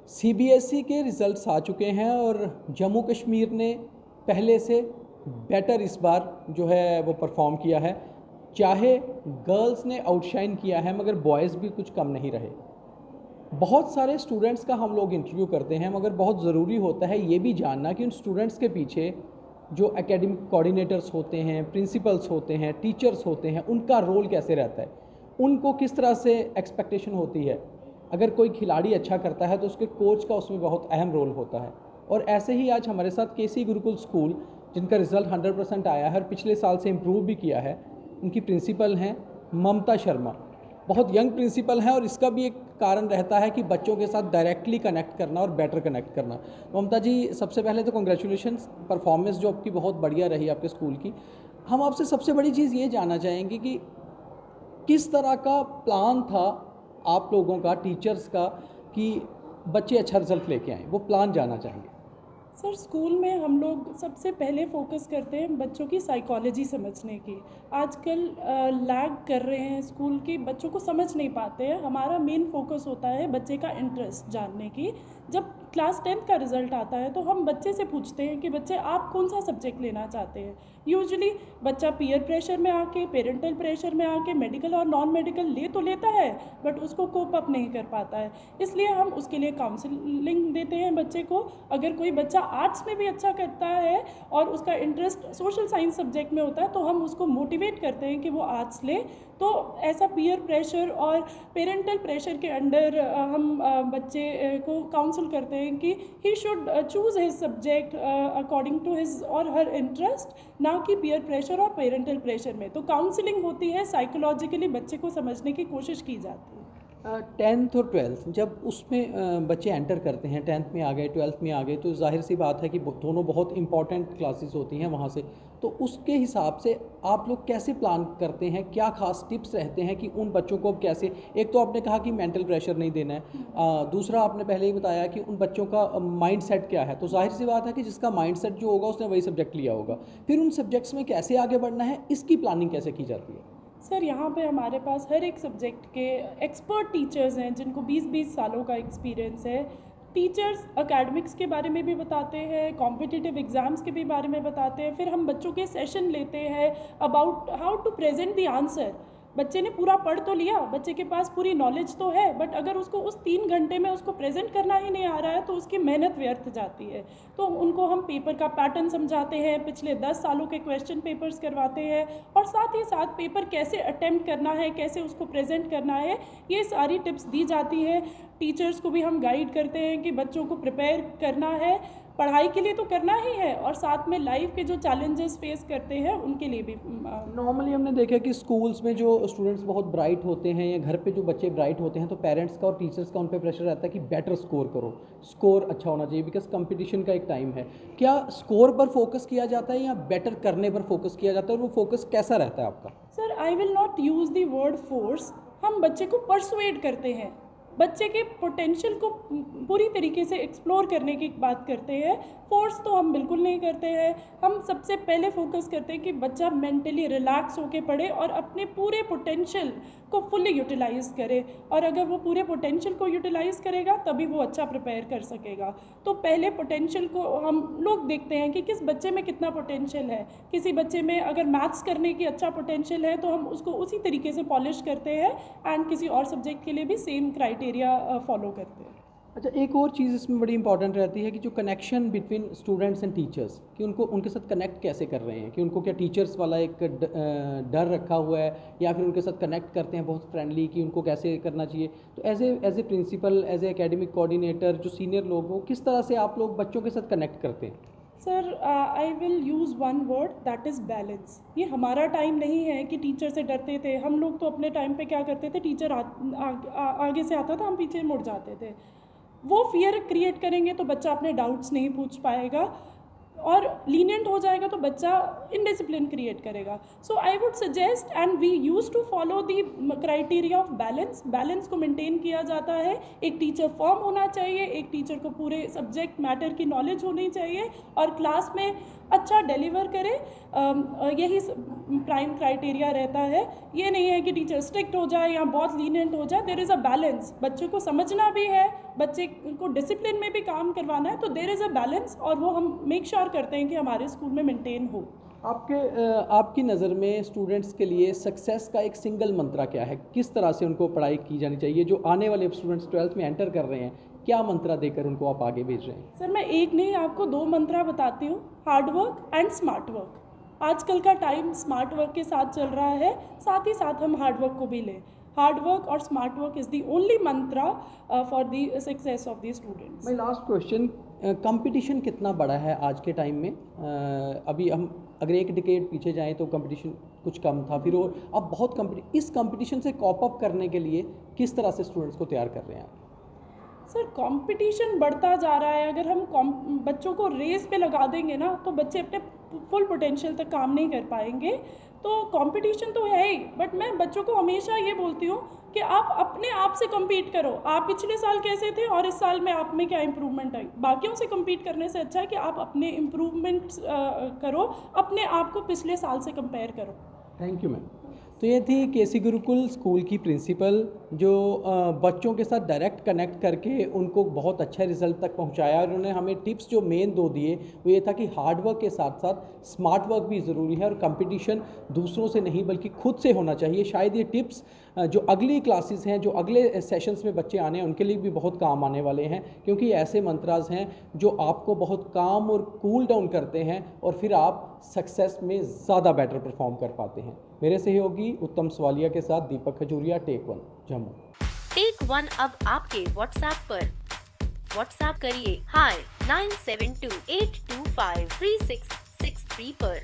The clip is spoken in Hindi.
सीबीएसई के रिज़ल्ट्स आ चुके हैं और जम्मू कश्मीर ने पहले से बेटर इस बार जो है वो परफॉर्म किया है। चाहे गर्ल्स ने आउटशाइन किया है मगर बॉयज़ भी कुछ कम नहीं रहे। बहुत सारे स्टूडेंट्स का हम लोग इंटरव्यू करते हैं मगर बहुत ज़रूरी होता है ये भी जानना कि उन स्टूडेंट्स के पीछे जो एकेडमिक कोऑर्डिनेटर्स होते हैं, प्रिंसिपल्स होते हैं, टीचर्स होते हैं, उनका रोल कैसे रहता है, उनको किस तरह से एक्सपेक्टेशन होती है। अगर कोई खिलाड़ी अच्छा करता है तो उसके कोच का उसमें बहुत अहम रोल होता है। और ऐसे ही आज हमारे साथ केसी गुरुकुल स्कूल, जिनका रिज़ल्ट 100% आया है और पिछले साल से इम्प्रूव भी किया है, उनकी प्रिंसिपल हैं ममता शर्मा। बहुत यंग प्रिंसिपल हैं और इसका भी एक कारण रहता है कि बच्चों के साथ डायरेक्टली कनेक्ट करना और बेटर कनेक्ट करना। ममता जी, सबसे पहले तो कॉन्ग्रेचुलेशंस, परफॉर्मेंस जो आपकी बहुत बढ़िया रही आपके स्कूल की। हम आपसे सबसे बड़ी चीज़ ये जानना चाहेंगे कि किस तरह का प्लान था आप लोगों का, टीचर्स का, कि बच्चे अच्छा रिजल्ट लेके आएँ, वो प्लान जानना चाहेंगे। सर, स्कूल में हम लोग सबसे पहले फोकस करते हैं बच्चों की साइकोलॉजी समझने की। आजकल लैग कर रहे हैं स्कूल की, बच्चों को समझ नहीं पाते हैं। हमारा मेन फोकस होता है बच्चे का इंटरेस्ट जानने की। जब क्लास 10th का रिज़ल्ट आता है तो हम बच्चे से पूछते हैं कि बच्चे आप कौन सा सब्जेक्ट लेना चाहते हैं। यूजुअली बच्चा पीयर प्रेशर में आके, पेरेंटल प्रेशर में आके मेडिकल और नॉन मेडिकल ले तो लेता है, बट उसको कोप अप नहीं कर पाता है। इसलिए हम उसके लिए काउंसलिंग देते हैं बच्चे को। अगर कोई बच्चा आर्ट्स में भी अच्छा करता है और उसका इंटरेस्ट सोशल साइंस सब्जेक्ट में होता है तो हम उसको मोटिवेट करते हैं कि वो आर्ट्स ले। तो ऐसा पीयर प्रेशर और पेरेंटल प्रेशर के अंडर हम बच्चे को काउंसल करते हैं कि he should choose his subject according to his और हर इंटरेस्ट, ना कि पीयर प्रेशर और पेरेंटल प्रेशर में। तो काउंसलिंग होती है, साइकोलॉजिकली बच्चे को समझने की कोशिश की जाती है। 10th और 12th जब उसमें बच्चे एंटर करते हैं, 10th में आ गए, 12th में आ गए, तो जाहिर सी बात है कि दोनों बहुत इंपॉर्टेंट क्लासेस होती हैं वहाँ से। तो उसके हिसाब से आप लोग कैसे प्लान करते हैं, क्या खास टिप्स रहते हैं कि उन बच्चों को कैसे, एक तो आपने कहा कि मेंटल प्रेशर नहीं देना है, दूसरा आपने पहले ही बताया कि उन बच्चों का माइंड सेट क्या है। तो जाहिर सी बात है कि जिसका माइंड सेट जो होगा उसने वही सब्जेक्ट लिया होगा। फिर उन सब्जेक्ट्स में कैसे आगे बढ़ना है, इसकी प्लानिंग कैसे की जाती है। सर, यहाँ पे हमारे पास हर एक सब्जेक्ट के एक्सपर्ट टीचर्स हैं जिनको 20-20 सालों का एक्सपीरियंस है। टीचर्स एकेडमिक्स के बारे में भी बताते हैं, कॉम्पिटिटिव एग्ज़ाम्स के भी बारे में बताते हैं। फिर हम बच्चों के सेशन लेते हैं about how to present the answer. बच्चे ने पूरा पढ़ तो लिया, बच्चे के पास पूरी नॉलेज तो है, बट अगर उसको उस 3 घंटे में उसको प्रेजेंट करना ही नहीं आ रहा है तो उसकी मेहनत व्यर्थ जाती है। तो उनको हम पेपर का पैटर्न समझाते हैं, पिछले 10 सालों के क्वेश्चन पेपर्स करवाते हैं, और साथ ही साथ पेपर कैसे अटेम्प्ट करना है, कैसे उसको प्रेजेंट करना है, ये सारी टिप्स दी जाती है। टीचर्स को भी हम गाइड करते हैं कि बच्चों को प्रिपेयर करना है, पढ़ाई के लिए तो करना ही है, और साथ में लाइफ के जो चैलेंजेस फेस करते हैं उनके लिए भी। नॉर्मली हमने देखा कि स्कूल्स में जो स्टूडेंट्स बहुत ब्राइट होते हैं या घर पे जो बच्चे ब्राइट होते हैं तो पेरेंट्स का और टीचर्स का उन पे प्रेशर रहता है कि बेटर स्कोर करो, स्कोर अच्छा होना चाहिए, बिकॉज कंपटीशन का एक टाइम है। क्या स्कोर पर फोकस किया जाता है या बेटर करने पर फोकस किया जाता है, और वो फोकस कैसा रहता है आपका। Sir, I will not use the word force. हम बच्चे को परसुएड करते हैं, बच्चे के पोटेंशियल को पूरी तरीके से एक्सप्लोर करने की बात करते हैं। फोर्स तो हम बिल्कुल नहीं करते हैं। हम सबसे पहले फोकस करते हैं कि बच्चा मेंटली रिलैक्स होकर पढ़े और अपने पूरे पोटेंशियल को फुल्ली यूटिलाइज़ करे, और अगर वो पूरे पोटेंशियल को यूटिलाइज़ करेगा तभी वो अच्छा प्रिपेयर कर सकेगा। तो पहले पोटेंशियल को हम लोग देखते हैं कि किस बच्चे में कितना पोटेंशियल है। किसी बच्चे में अगर मैथ्स करने की अच्छा पोटेंशियल है तो हम उसको उसी तरीके से पॉलिश करते हैं, एंड किसी और सब्जेक्ट के लिए भी सेम क्राइटेरिया फॉलो करते हैं। अच्छा, एक और चीज़ इसमें बड़ी इंपॉर्टेंट रहती है कि जो connection between students and teachers, कि उनको उनके साथ कनेक्ट कैसे कर रहे हैं, कि उनको क्या टीचर्स वाला एक डर रखा हुआ है या फिर उनके साथ कनेक्ट करते हैं बहुत फ्रेंडली, कि उनको कैसे करना चाहिए। तो as a principal, as a academic coordinator, जो सीनियर लोग हो, किस तरह से आप लोग बच्चों के साथ कनेक्ट करते हैं। Sir, I will use one word, that is balance. ये हमारा टाइम नहीं है कि टीचर से डरते थे। हम लोग तो अपने टाइम पे क्या करते थे, टीचर आगे से आता था, हम पीछे मुड़ जाते थे। वो फियर क्रिएट करेंगे तो बच्चा अपने डाउट्स नहीं पूछ पाएगा, और लीनियंट हो जाएगा तो बच्चा इनडिसिप्लिन क्रिएट करेगा। So I would suggest, and we use to follow the criteria of balance. Balance को मेंटेन किया जाता है। एक टीचर फर्म होना चाहिए, एक टीचर को पूरे सब्जेक्ट मैटर की नॉलेज होनी चाहिए, और क्लास में अच्छा डिलीवर करे। यही प्राइम क्राइटेरिया रहता है। ये नहीं है कि टीचर स्ट्रिक्ट हो जाए या बहुत लीनियंट हो जाए। There is a balance. बच्चों को समझना भी है बच्चे को डिसिप्लिन में भी काम करवाना है, तो देयर इज़ अ बैलेंस, और वो हम मेक श्योर करते हैं कि हमारे स्कूल में मेंटेन हो। आपकी नज़र में स्टूडेंट्स के लिए सक्सेस का एक सिंगल मंत्रा क्या है? किस तरह से उनको पढ़ाई की जानी चाहिए? जो आने वाले स्टूडेंट्स 12th में एंटर कर रहे हैं, क्या मंत्रा देकर उनको आप आगे भेज रहे हैं? सर, मैं एक नहीं आपको 2 मंत्रा बताती हूँ, hard work and smart work. आजकल का टाइम स्मार्ट वर्क के साथ चल रहा है, साथ ही साथ हम हार्ड वर्क को भी लें। हार्ड वर्क और smart work is the only Mantra for the success of the students. My last question, competition कितना बड़ा है आज के टाइम में? अभी हम अगर एक डिकेड पीछे जाएं तो कंपटीशन कुछ कम था, फिर और अब बहुत इस कंपटीशन से कॉप अप करने के लिए किस तरह से स्टूडेंट्स को तैयार कर रहे हैं आप? सर, कंपटीशन बढ़ता जा रहा है। अगर हम बच्चों को रेस पे लगा देंगे ना, तो बच्चे अपने फुल पोटेंशियल तक काम नहीं कर पाएंगे। तो कंपटीशन तो है ही, बट मैं बच्चों को हमेशा ये बोलती हूँ कि आप अपने आप से compete करो। आप पिछले साल कैसे थे और इस साल में आप में क्या इम्प्रूवमेंट आई। बाकियों से compete करने से अच्छा है कि आप अपने इम्प्रूवमेंट्स करो, अपने आप को पिछले साल से कंपेयर करो। Thank you ma'am. तो ये थी केसी गुरुकुल स्कूल की प्रिंसिपल, जो बच्चों के साथ डायरेक्ट कनेक्ट करके उनको बहुत अच्छे रिजल्ट तक पहुंचाया। और उन्होंने हमें टिप्स जो मेन 2 दिए वो ये था कि हार्ड वर्क के साथ साथ स्मार्ट वर्क भी ज़रूरी है, और कंपटीशन दूसरों से नहीं बल्कि खुद से होना चाहिए। शायद ये टिप्स जो अगली क्लासेस हैं, जो अगले सेशंस में बच्चे आने हैं, उनके लिए भी बहुत काम आने वाले हैं, क्योंकि ऐसे मंत्रास हैं जो आपको बहुत काम और कूल डाउन करते हैं, और फिर आप सक्सेस में ज़्यादा बेटर परफॉर्म कर पाते हैं। मेरे सहयोगी उत्तम सवालिया के साथ दीपक खजूरिया, टेक 1 जम्मू। टेक 1 अब आपके व्हाट्सएप पर। व्हाट्सएप करिए हाय 9728253663 पर।